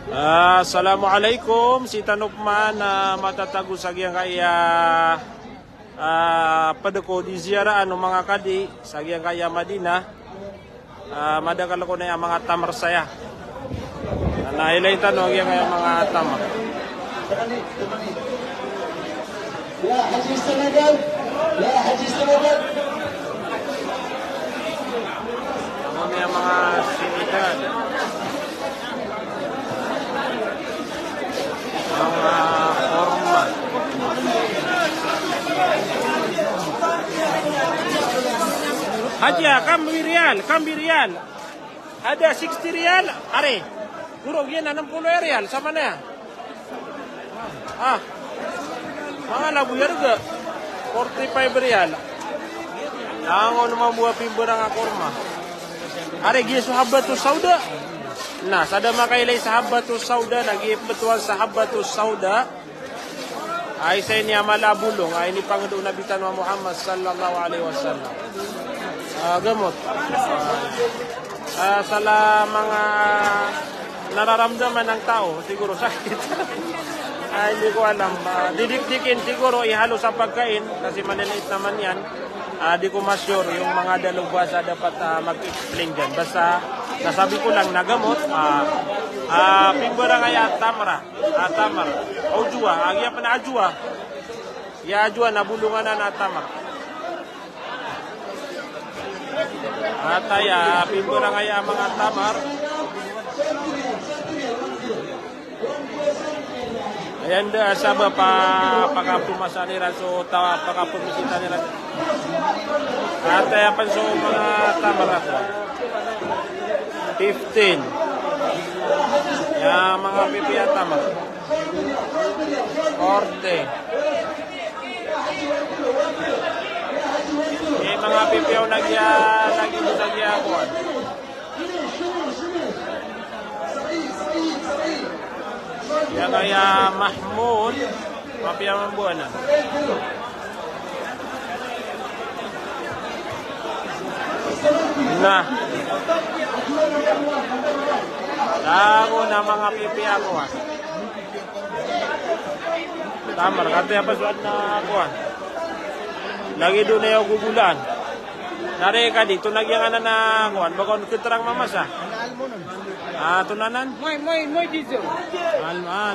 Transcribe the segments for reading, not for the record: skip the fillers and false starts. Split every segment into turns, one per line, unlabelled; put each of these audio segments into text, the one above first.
Assalamualaikum, si Tanukman matatago sa giyang kaya padako di ziarah mga kadi sa giyang kaya Madina. Madakal ko na yung mga tamar saya. Nahilaitan no giyang kaya mga tamar.
Ya Haji Senegal, ya Haji Senegal.
Ano na yung mga sinitan. Mga forma. Haja, kambi rial. Ada 60 rial, are. Guru, yan 60 rial, sama na yan. Mga labu yarga, 45 rial. Ang naman buah pimberang akorma. Are, gaya sahabatus sauda. Nah, sada makailay sahabatus sauda, nag-iipatuan sahabatus sauda. Ay sa niya malabulong, ay ni Panginoon Nabitan Muhammad sallallahu alaihi wasallam. Gamot. Sa mga nararamdaman ng tao, siguro sakit. Hindi ko alam. Didikdikin siguro ihalo sa pagkain kasi maliliit naman yan. Di ko ma-sure yung mga dalubhasa dapat mag-explain dyan. Basta nasabi ko lang na gamot. Pimbara ngaya tamar. Ajwa. Agya pa na ajwa. Ya ajwa nabulungan na tamar. Ataya pimbara ngaya mga tamar. Ayan da saba pagkapumasan nila so tawa pagkapumisita nila. Ataya pa so mga tamar ako. 15. Ya mga pipiya tamar. 40. Mga pipiyaw lagi mo sa giyakuan. Yang kaya Mahmud, mapiyaw ng buwan na. Nah. Tago na mga pipiya ko. Tamar, kaya pa suat na kuan. Lagi doon na yung gugulan. Nari ka dito, nagyang na kuan. Bakon keterang mamasa. Tunanan?
Moy diesel.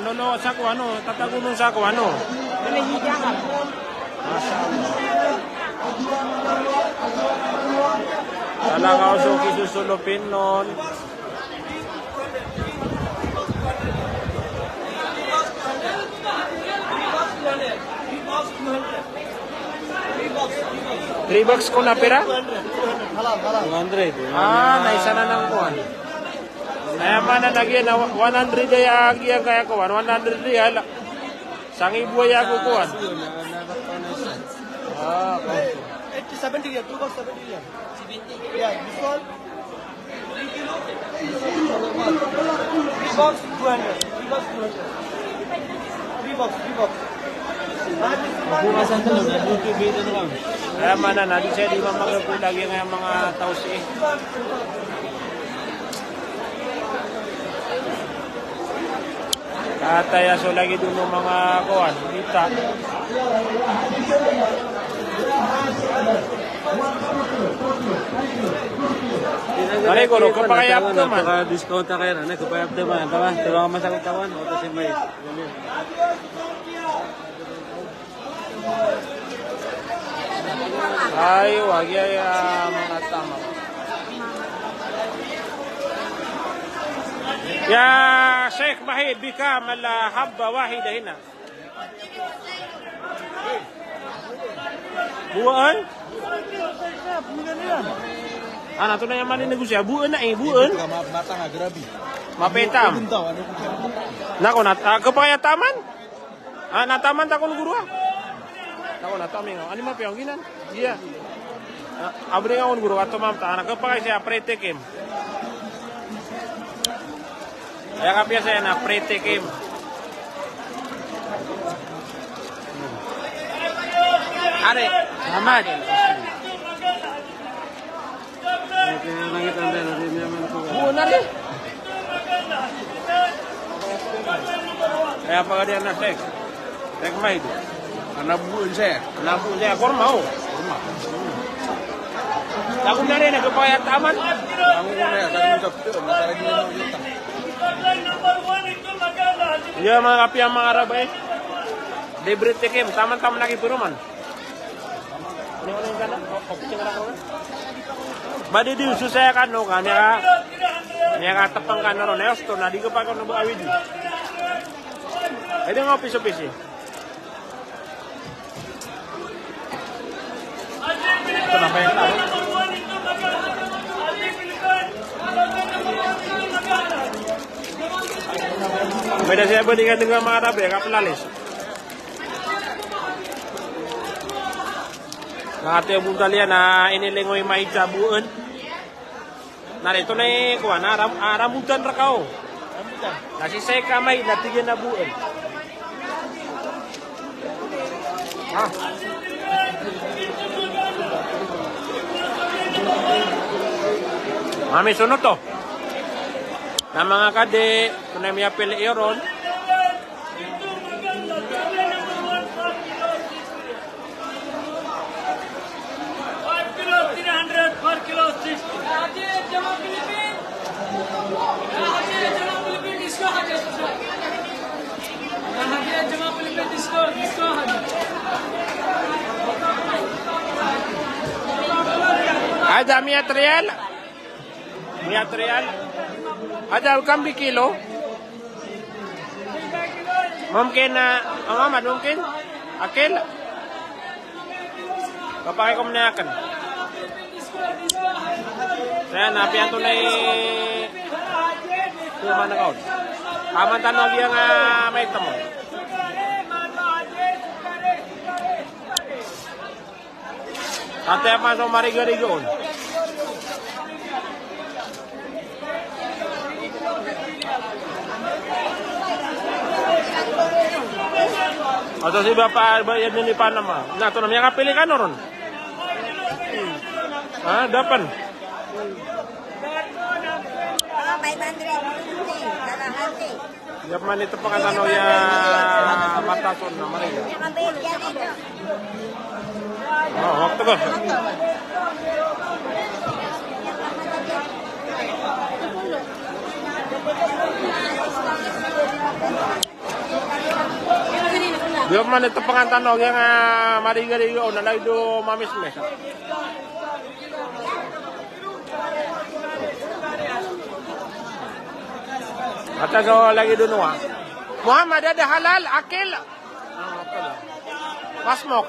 Lolo sa ko ano, tatagunong sa ko ano.
Nalihidangan.
Talaga ako so kisusulupin nun. $3 ko na pera?
200.
Naisa na ng kuhan. Kaya mana lagi na 100 ay agi ang kaya kuhan. 100 real. Sang ibu ay ako kuhan.
Okay. 70 real, 2 box 70 real. 70. Yeah, this one 3 kilo. 3 box 200. 3 box 200. 3 box. Bukasan to, nag-YouTube na lang.
Kaya mana na, di siya di mamagagulag yung mga tausi. Kataya so lagi dun ng mga kuhan. Kita. Kaya ko, kapakayap naman.
Discount na kayo na, kapayap naman. Tawang masakit tawan. O kasi may...
Ay, wag mga tama. Ya Sheikh Mahid bikam habba wahida hina. Buan? Ito na yung maninegosya. Buan na buan.
Mata nga, grabe.
Mapetam. Nako, kapayataman? Nataman ta ko ng guru. Nako, natamin. Ano mapiyang ginan? Iya. Abri nga guru ato mamta. Nakapakay siya pre-tekim. Kaya kapya siya na pre-tekim. Are, Ahmad. Buo na rin. Kaya pa dia na tek. Tek mai itu.
Anabuan saya.
Nabu saya kurma oh. Kurma. Aku nari na kapaya taman.
Ang una ya, kami kapito, masarap din yung yuta.
Ya mga kapia mga Arab eh. Libre tikim, taman-taman lagi peruman. Ano yung kana? Opsi ka na ko. Badi di susah kan no kan ya tepang kan ron esto na di ko pa ko no awid. Ede ngopi sopisi. Ito na kaya na. Beda saya bandingkan dengan mga Arab ya, kapelalis. Ngate yung talian na inilingoy may jabuan. Na ito na kuha na rambutan ra kao. Rambutan. Kasi say kamay natigyan na buan. Ah. Mami sunod to. Na mga kade, kung na may apel iron. Ada mia trial. Mia trial. Ada kam kilo. Mungkin Muhammad mungkin akil. Papakai ko muna saya napian tunay tuman na kaon. Aman tanong yang may tamo. Ate apa so marigo-rigoon. Atau si Bapak bayar ni Panama. Nah, tu namanya kapili kan ron. Ah, dapan. Siap man ito pangkatano ya matason na Maria. Oh, waktu ko. Siap man ito pangkatano yang Maria na laido mamis mes. Atau kau lagi dulu Muhammad ada halal akil. Pasmok.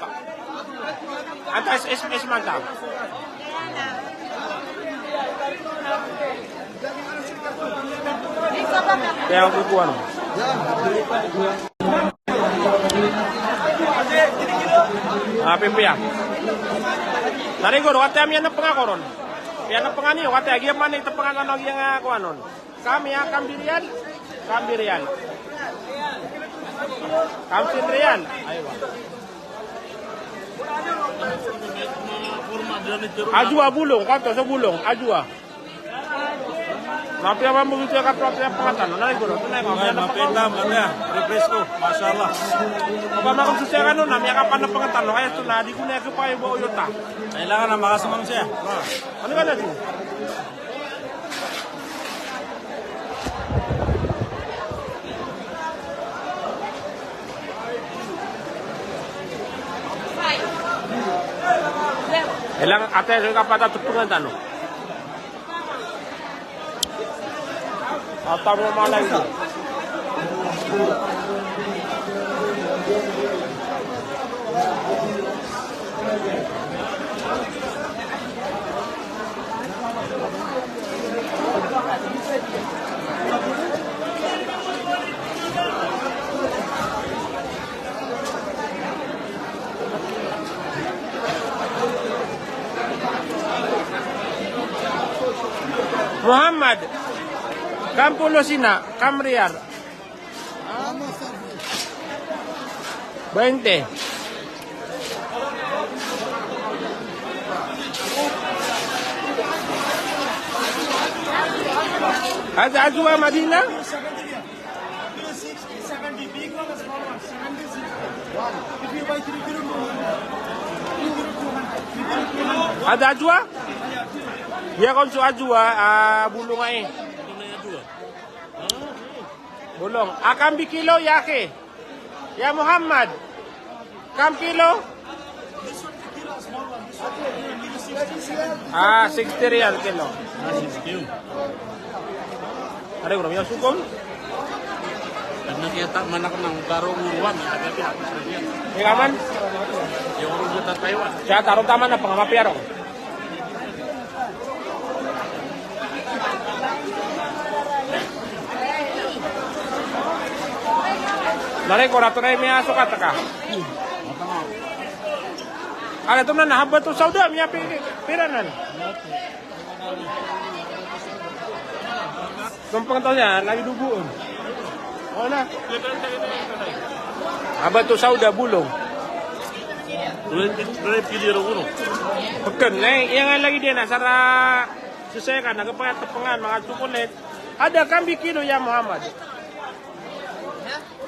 Antas es mantap. Yang kukuan. Apa ya? Nari guru kata kami anak pengakoron. Yang pengani kata lagi mana itu pengakoron lagi yang kuanon. Kami akan Kambirian. Kamsin Rian. Ayo. Ajua bulung, kata sebulung, ajua. Napi apa mau bicara kapal pengatan? Nari guru, tunai kau.
Mapenda, mana? Refresco, masalah.
Apa makan susah kan? Namanya kapan pengatan? Ayat tu nadi guna ke payu bawa yota.
Kailangan na makasama siya.
Ano kan itu? Elang ate so kapata tupungan tano. Atau mau malah itu. Muhammad, Kampulo Sina, Kamriar. 20. Ada Azwa Madinah?
60, 70. Big one, the small one. 70 is one. If you buy 3 kilo, 200.
Ada ajwa? Ya kon su ajwa bulong ay. Bulong. Akam kilo yake. Ya Muhammad. Kam kilo? 60 riyal kilo.
60.
Ada kurang ya sukong?
Karena kita mana kenang garong uruan, tapi habis lagi.
Ikaman?
Yung urong kita Taiwan.
Siya tarong tama na pangamapiyaro. Nari ko rato na miya sukat ka. Ada tu na haba tu sauda miya piranan. Tumpang to niya lagi dubuon. Oh na. Haba tu sauda bulong.
Dua pilih uno.
Bukan, yang lagi dia nasara sesuaikan nagapayat tepengan mga chocolate. Ada kambi kilo ya Muhammad.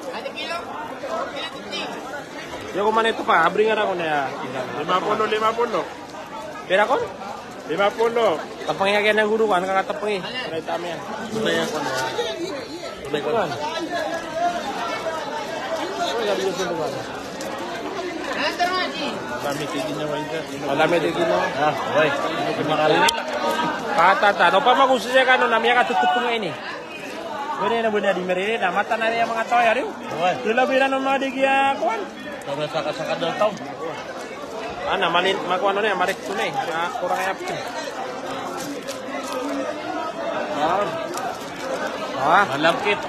Ada kilo?
Ya kung man ito pa, abringan ako na.
50.
Pera kon?
50.
Tapang yan ng guru kan, kakatapang eh. Kaya tama yan.
Tunay ako na. Tunay ko.
Kan? Ano gabi yung sundukan?
Antar Haji.
Kami tigin niya wainta.
Malami din gino.
Ah, okay. Hindi ko makalala.
Patata, no pa magusto siya ka no, namiya katutupong nga ini. Pwede na di merili na, mata na rin yung mga tao yari.
Okay.
Tulabi na ng mga digya kuwan.
Kami saka-saka daw tao.
Ana, malin, makuha na yan, marik tunay. Kaya kurang ayap ko.
Malangkit.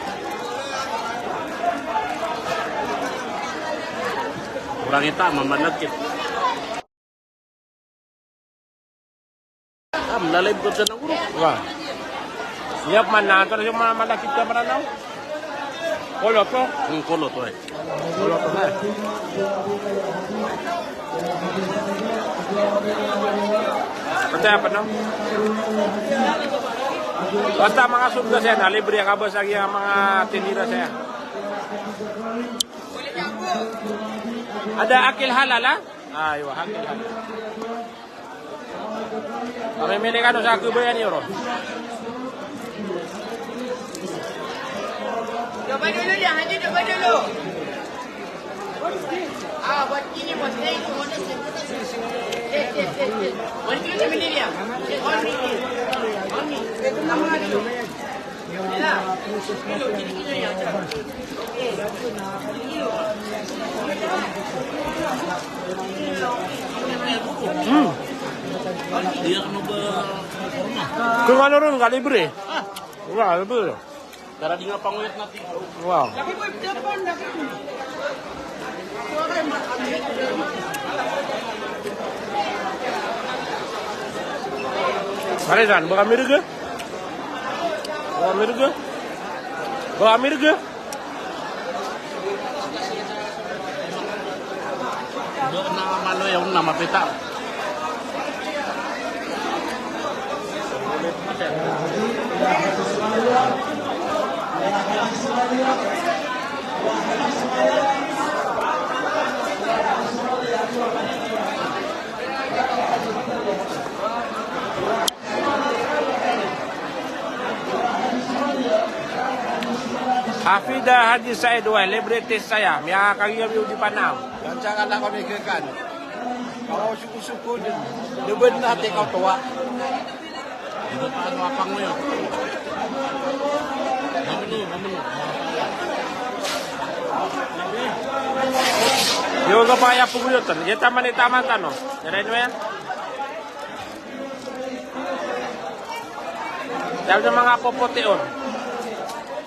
Kurang kita, mamalangkit. Malalay ko dyan ang urong.
Wah. Siap man na, ito na yung mga malakit ka maranaw. Kolo to.
Ang kulo to eh.
Kolo to na. Percaya apa no? Basta mga sunda saya na, libre ang kabas lagi ang mga tinira saya. Ada akil halal ha? Ayo, akil halal. Pamimili ka no sa kubayan euro.
Coba dulu ya, Haji coba dulu. Ah, buat ini buat saya itu bonus. One kilo sama dia. One kilo. Itu nama dulu. Ya. Kilo ya.
Dia kan ba
Kung ano rin, kalibre. Wah, libre.
Dara di nga panguyat natin.
Wow. Marisan, baka mirga? Baka mirga? Baka mirga?
Doon na malo yung namapita.
Hafida Haji Said wa libretis saya, miya kagiyam yung di Panam.
Dan janganlah kau mikirkan. Kalau suku-suku deben hati kau tua.
Dito pa ano apang mo yun. Mamenu.
Yung kapaya pugulutan, yung taman tano. Narain mo yan? Dahil sa mga popoteon.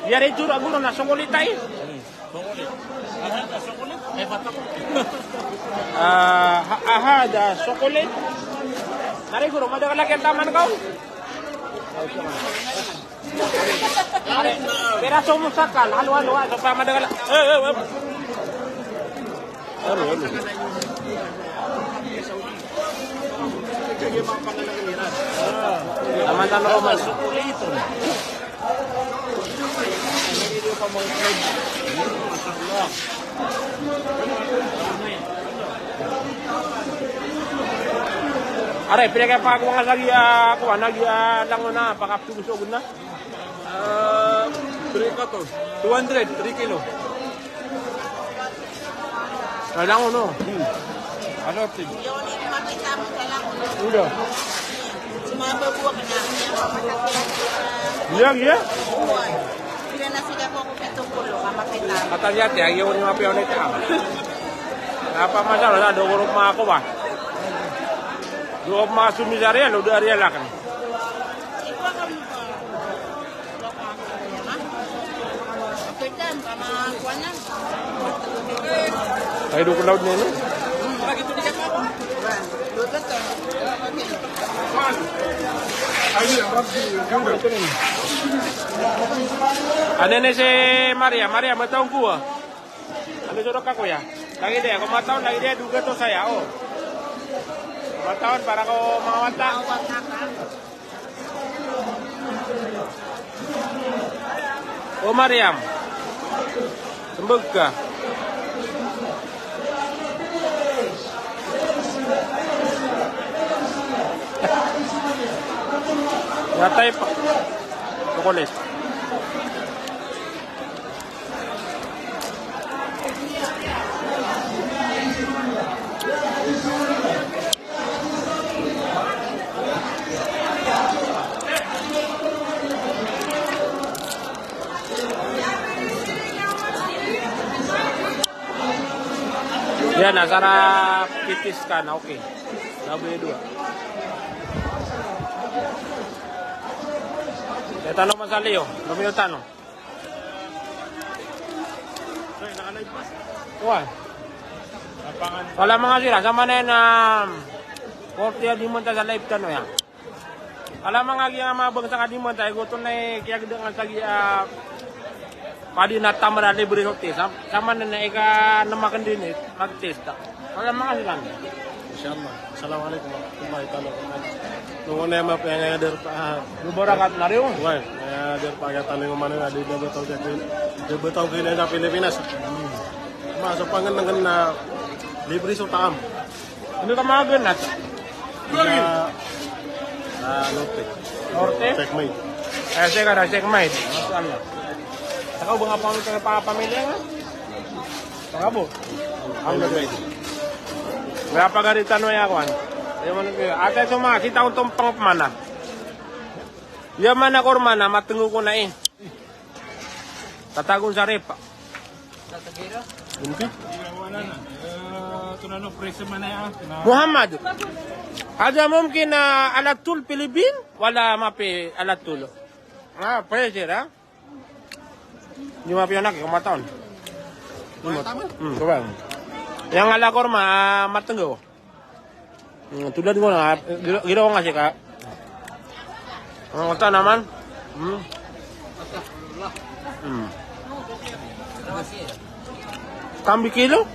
Yari jura gulo na sungulitay.
Sokulit. Ahada sokulit. Eh, bata ko.
Ahada sokulit. Nari guru, madagalaki ang taman kau? Peraso mo sakal, halo-halo, so pa madagal. Halo. Taman-taman Roman. pa mga friend. Are, pinagay pa ako nga lagi ako, lang na, pakapsugod na.
3 ka to. 200, 3 kilo.
Kailangan no.
Ano, Tim?
Yung makita mo sa lang.
Udah.
Sumababuwa ka na.
Iya.
Buhay. Sila na sila ko kung pitukulo. Kamakita.
Katanya ya, yung mga piyonit ako. Apa masalah lah, do grup mga ako ba? Do mga sumisarian, udah ariel lah kan.
Ikaw ka mo ba? Pagkaitan, pamakuanan.
Kayo do ko loud nila.
Lagi tu dia apa? Lupa tu.
Ano na si Maria? Maria, matawang ko ah. Ano surok ako ya? Lagi dia, kung matawang lagi dia, duga to saya oh. Matawang para ko mawata. Oh Mariam, sembag ka. Yatay pa. Tukulit. Yan, sarap kitis ka na, okay. W2. Tanong mo sa Leo, lumiyo tanong.
Sorry, naka-live pa.
Why?
Lapangan.
Wala mga sila, sama na yan na 40 di mo sa live tanong yan. Alam mga nga mabang sa kadimon tayo, gusto na kaya ganda nga sa padi na tama na libre ng test. Sama na ika na makandin mag-test. Wala mga sila.
Inshallah. Assalamualaikum warahmatullahi wabarakatuh. Nung una yung mapangayader pa.
Lubarakat na rin.
Why? Mapangayader pa kaya tanong mo na di debutaw kayo na Pilipinas. Masuk pangan dengan na libre sa taam.
Ano ka mga ganat?
Norte.
Norte?
Checkmate.
Sige ka na, checkmate. Masala. Saka ba nga pamilya nga? Saka po.
Checkmate.
Kaya pagaritan mo yakuan. Ate suma, kita ko itong pangpamana. Yaman ako mana, matungo ko na eh. Tatagon sa repa.
Hindi. Tunano preso man na
Muhammad, ada mungkin alat tul Pilipin? Wala mapi alat tul. Pressure ha? Di mapi anak, kumaton. Coba. Yang ala korma matenggo. Tulad ko na, ginawa nga siya ka. Ang kata naman. Kambi kilo?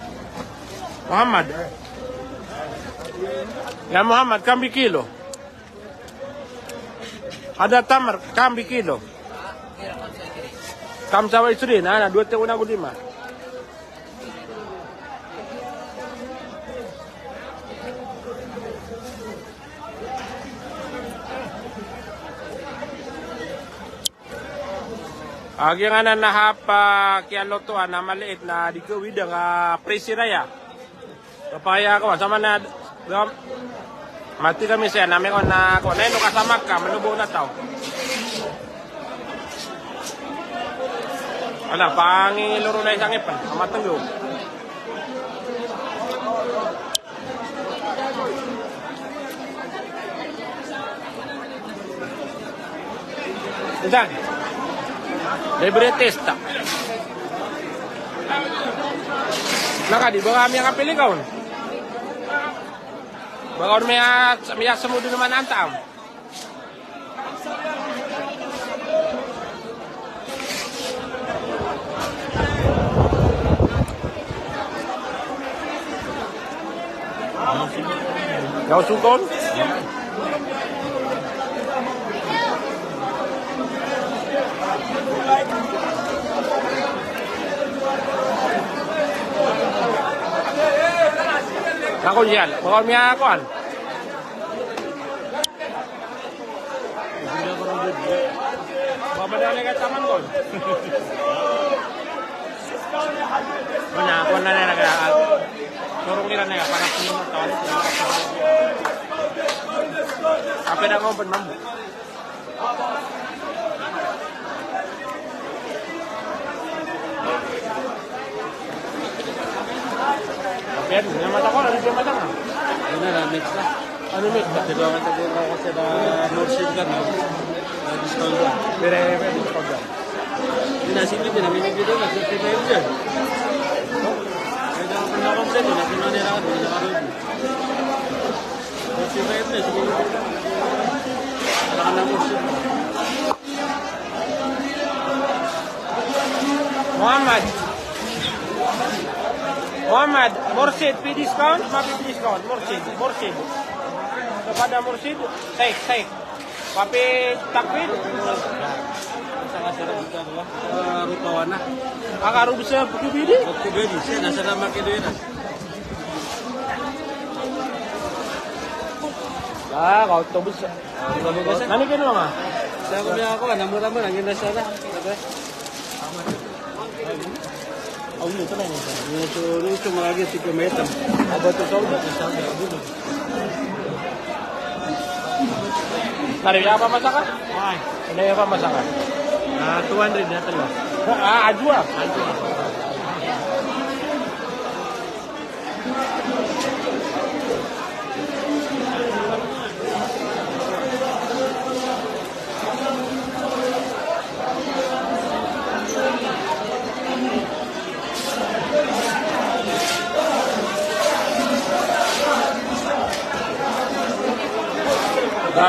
Muhammad. Ya Muhammad, kambi kilo. Ada tamar, kambi kilo. Kam sawa istri, na 2,105. Agi nga na nahapa kaya lotoan na maliit na di ko widang presiraya. Kapaya ko sama na mati kami siya namin ko na ko na ino kasama ka manubo na tao. Ala pangiluro na isang ipan, amatanggo. Isan. Libre testa. Naka di ba kami ang kapilikaon? Baka may samudo naman ang taam. Yaw sukon? Ako diyan. Baka may akuan. Babadali ka taman ko. Mana ako na nila turong nila na para sumunod taon. Apa na ko ban mambo. Yan, yung mata ko, ano yung mata ko?
Ano na, mix na.
Ano mix?
Diba ka tayo ako kasi na Northship ka na. Discount ka.
Pere discount yan.
Pinasipin din, namin yung video na 35 dyan. Kaya ako na akong sa'yo, nakinuha nila ka, hindi nakaroon. 35 na, siguro. Wala ka na Northship.
Muhammad, Mursid, discount, mapi discount, Mursid. Kepada Mursid, take. Papi takbir,
Saka sarap dito, diba? Rutawan na.
akaru bisa bukibidi.
Pagkubedi, siya, nasa naman kinuha na.
Kau tu bisa. Nani kena mah?
Saya ko niya ako, namura-mura, nangin na siya na. Sabi?
Oh, itu nani.
Yung luto mga si Kumeta.
Apa tu saudi? Tadi apa masakan? Ini apa masakan?
200 na talaga.
Ajwa.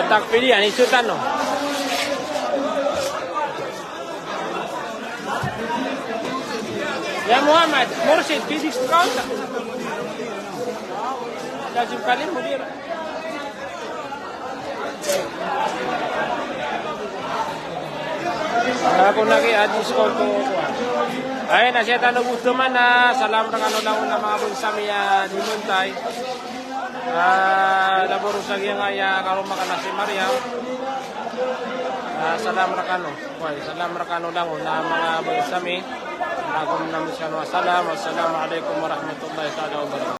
Tak pilih ni sultan no. Ya Muhammad, Mursid, pilih discount. Lazim kali mudir. Ako lagi discount ko. Ay na siya tanong gusto man na salam ra kanu lang na mga bunsami di Muntay. Labor sa giyang aya karon makana si Mariam. Salam rakano. Salam rakano lang na mga bunsami. Assalamualaikum warahmatullahi wabarakatuh.